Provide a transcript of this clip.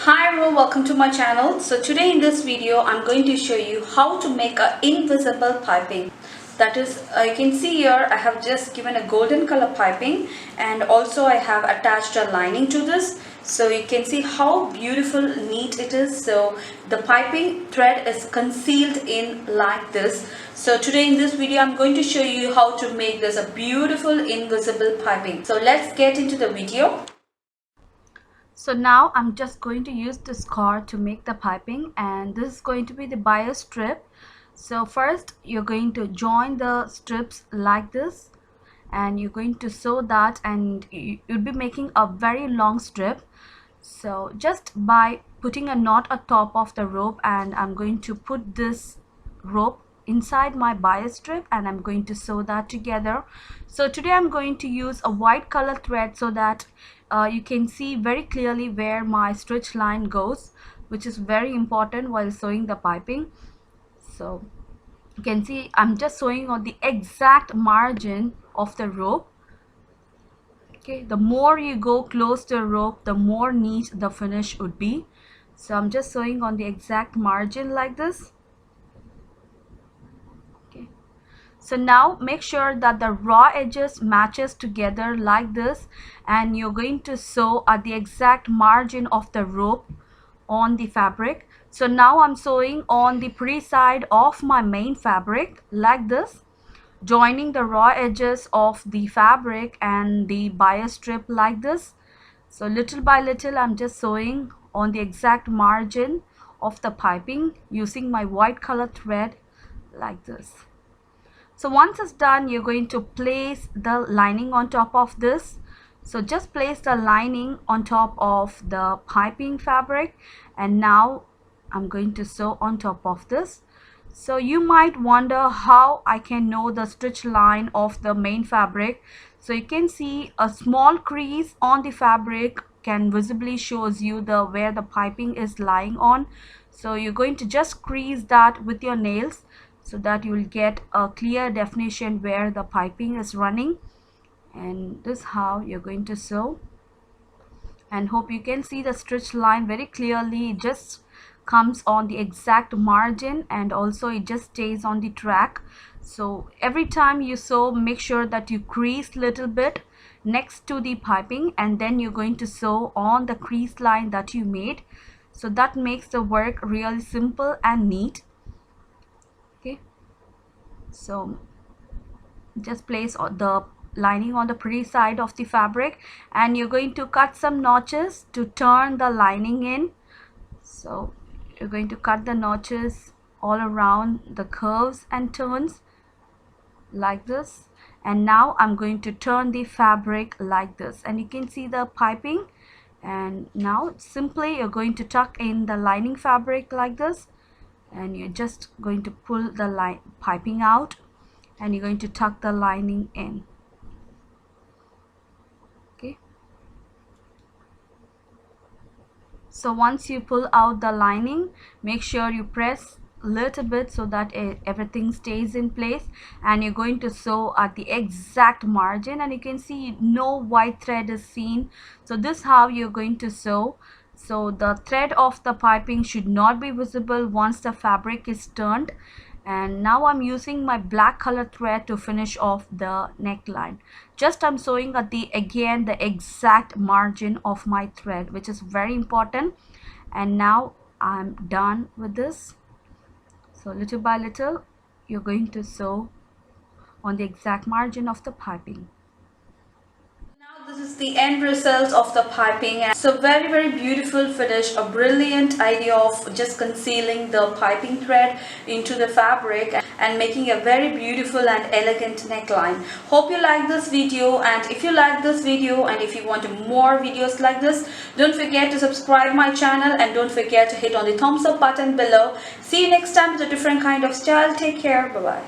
Hi everyone, welcome to my channel. So today in this video I'm going to show you how to make an invisible piping. That is, you can see here I have just given a golden color piping, and also I have attached a lining to this. So you can see how beautiful, neat it is. So the piping thread is concealed in like this. So today in this video I'm going to show you how to make this a beautiful invisible piping. So let's get into the video. So now I'm just going to use this cord to make the piping, and this is going to be the bias strip. So first you're going to join the strips like this, and you're going to sew that, and you'll be making a very long strip. So just by putting a knot atop of the rope, and I'm going to put this rope inside my bias strip, and I'm going to sew that together. So today I'm going to use a white color thread so that you can see very clearly where my stitch line goes, which is very important while sewing the piping. So you can see I'm just sewing on the exact margin of the rope. Okay, the more you go close to the rope, the more neat the finish would be. So I'm just sewing on the exact margin like this. Okay, so now make sure that the raw edges matches together like this, and you're going to sew at the exact margin of the rope on the fabric. So now I'm sewing on the pre side of my main fabric like this, joining the raw edges of the fabric and the bias strip like this. So little by little I'm just sewing on the exact margin of the piping using my white color thread like this. So once it's done, you're going to place the lining on top of this. So just place the lining on top of the piping fabric, and now I'm going to sew on top of this. So you might wonder how I can know the stitch line of the main fabric. So you can see a small crease on the fabric can visibly shows you the where the piping is lying on. So you're going to just crease that with your nails so that you will get a clear definition where the piping is running. And this is how you're going to sew, and hope you can see the stitch line very clearly. It just comes on the exact margin, and also it just stays on the track. So every time you sew, make sure that you crease little bit next to the piping, and then you're going to sew on the crease line that you made. So that makes the work really simple and neat. Okay, so just place the lining on the pretty side of the fabric, and you're going to cut some notches to turn the lining in. So you're going to cut the notches all around the curves and turns like this. And now I'm going to turn the fabric like this, and you can see the piping. And now simply you're going to tuck in the lining fabric like this, and you're just going to pull the piping out, and you're going to tuck the lining in. Okay, so once you pull out the lining, make sure you press a little bit so that everything stays in place, and you're going to sew at the exact margin, and you can see no white thread is seen. So this is how you're going to sew. So the thread of the piping should not be visible once the fabric is turned. And now I'm using my black color thread to finish off the neckline. Just I'm sewing at the exact margin of my thread, which is very important. And now I'm done with this. So little by little you're going to sew on the exact margin of the piping. This is the end result of the piping, and so very beautiful finish, a brilliant idea of just concealing the piping thread into the fabric and making a very beautiful and elegant neckline. Hope you like this video, and if you like this video and if you want more videos like this, don't forget to subscribe my channel, and don't forget to hit on the thumbs up button below. See you next time with a different kind of style. Take care. Bye bye.